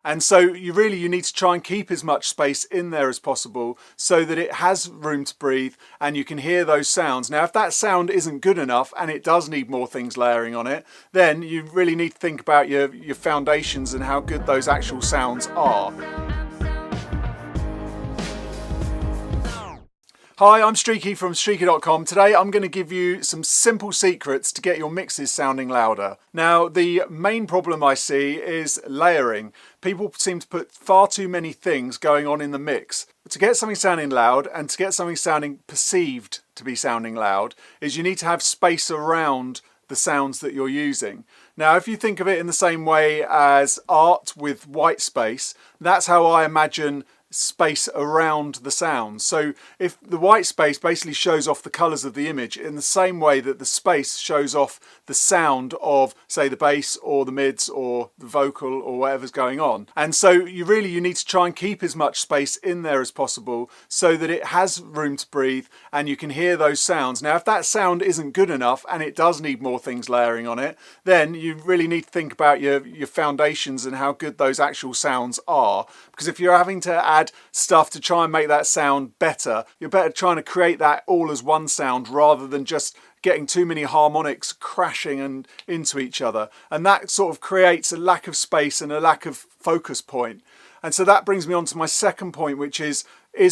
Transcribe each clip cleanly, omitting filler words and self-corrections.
And so you need to try and keep as much space in there as possible so that it has room to breathe and you can hear those sounds. Now, if that sound isn't good enough and it does need more things layering on it, then you really need to think about your foundations and how good those actual sounds are. Hi, I'm Streaky from Streaky.com. Today I'm going to give you some simple secrets to get your mixes sounding louder. Now, the main problem I see is layering. People seem to put far too many things going on in the mix. To get something sounding loud and to get something sounding perceived to be sounding loud is you need to have space around the sounds that you're using. Now, if you think of it in the same way as art with white space, that's how I imagine space around the sounds. So if the white space basically shows off the colours of the image in the same way that the space shows off the sound of, say, the bass or the mids or the vocal or whatever's going on. And so you need to try and keep as much space in there as possible so that it has room to breathe and you can hear those sounds. Now, if that sound isn't good enough and it does need more things layering on it, then you really need to think about your foundations and how good those actual sounds are. Because if you're having to add stuff to try and make that sound better, you're better trying to create that all as one sound rather than just getting too many harmonics crashing and into each other. And that sort of creates a lack of space and a lack of focus point. And so that brings me on to my second point, which is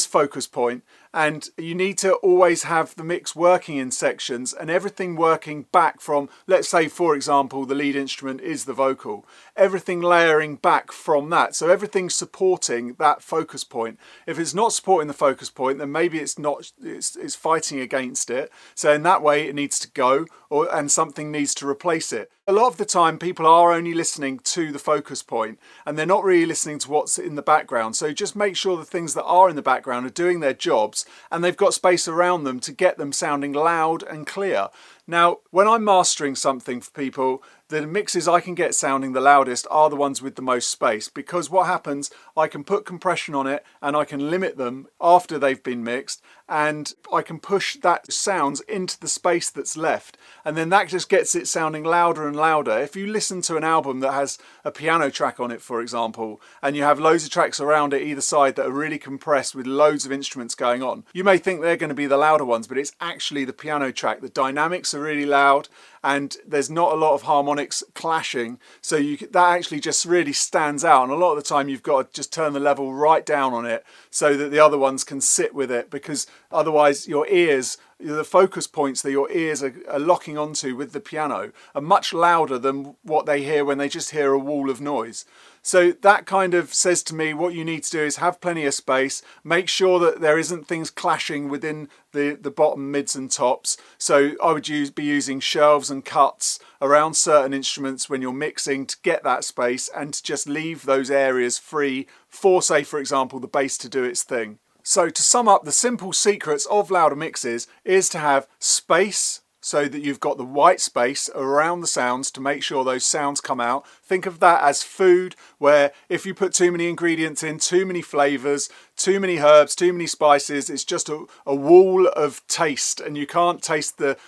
focus point. And you need to always have the mix working in sections and everything working back from, let's say, for example, the lead instrument is the vocal. Everything layering back from that. So everything's supporting that focus point. If it's not supporting the focus point, then maybe it's fighting against it. So in that way, it needs to go and something needs to replace it. A lot of the time, people are only listening to the focus point and they're not really listening to what's in the background. So just make sure the things that are in the background are doing their jobs and they've got space around them to get them sounding loud and clear. Now, when I'm mastering something for people, the mixes I can get sounding the loudest are the ones with the most space, because what happens, I can put compression on it and I can limit them after they've been mixed and I can push that sounds into the space that's left, and then that just gets it sounding louder and louder. If you listen to an album that has a piano track on it, for example, and you have loads of tracks around it either side that are really compressed with loads of instruments going on, you may think they're going to be the louder ones, but it's actually the piano track. The dynamics are really loud and there's not a lot of harmonics clashing, so that actually just really stands out. And a lot of the time you've got to just turn the level right down on it so that the other ones can sit with it, because otherwise your ears, the focus points that your ears are locking onto with the piano are much louder than what they hear when they just hear a wall of noise. So that kind of says to me what you need to do is have plenty of space, make sure that there isn't things clashing within the bottom, mids and tops. So I would be using shelves and cuts around certain instruments when you're mixing to get that space and to just leave those areas free for, say, for example, the bass to do its thing. So to sum up, the simple secrets of louder mixes is to have space so that you've got the white space around the sounds to make sure those sounds come out. Think of that as food, where if you put too many ingredients in, too many flavours, too many herbs, too many spices, it's just a wall of taste and you can't taste the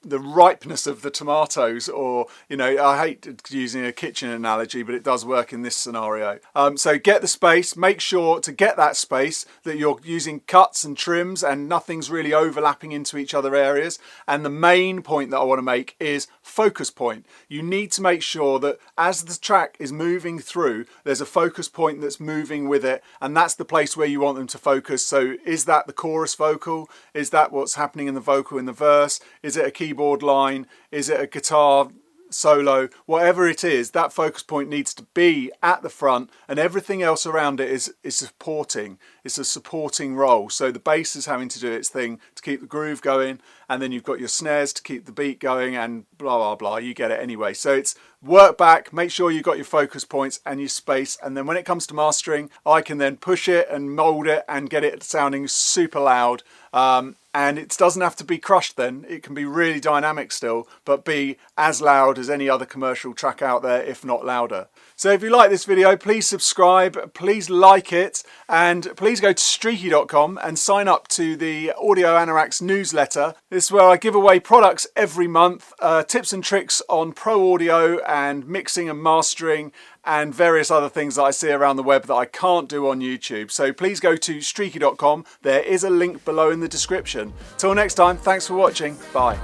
ripeness of the tomatoes, or, you know, I hate using a kitchen analogy, but it does work in this scenario. So get the space, make sure to get that space that you're using cuts and trims and nothing's really overlapping into each other areas. And the main point that I want to make is focus point. You need to make sure that as the track is moving through, there's a focus point that's moving with it, and that's the place where you want them to focus. So is that the chorus vocal? Is that what's happening in the vocal in the verse? Is it a keyboard line? Is it a guitar solo? Whatever it is, that focus point needs to be at the front and everything else around it is supporting. It's a supporting role. So the bass is having to do its thing to keep the groove going, and then you've got your snares to keep the beat going, and blah blah blah, you get it anyway. So it's work back, make sure you've got your focus points and your space, and then when it comes to mastering, I can then push it and mold it and get it sounding super loud. And it doesn't have to be crushed then, it can be really dynamic still, but be as loud as any other commercial track out there, if not louder. So if you like this video, please subscribe, please like it, and please please go to Streaky.com and sign up to the Audio Anoraks newsletter. This is where I give away products every month, tips and tricks on pro audio and mixing and mastering and various other things that I see around the web that I can't do on YouTube. So please go to Streaky.com. There is a link below in the description. Till next time, thanks for watching. Bye.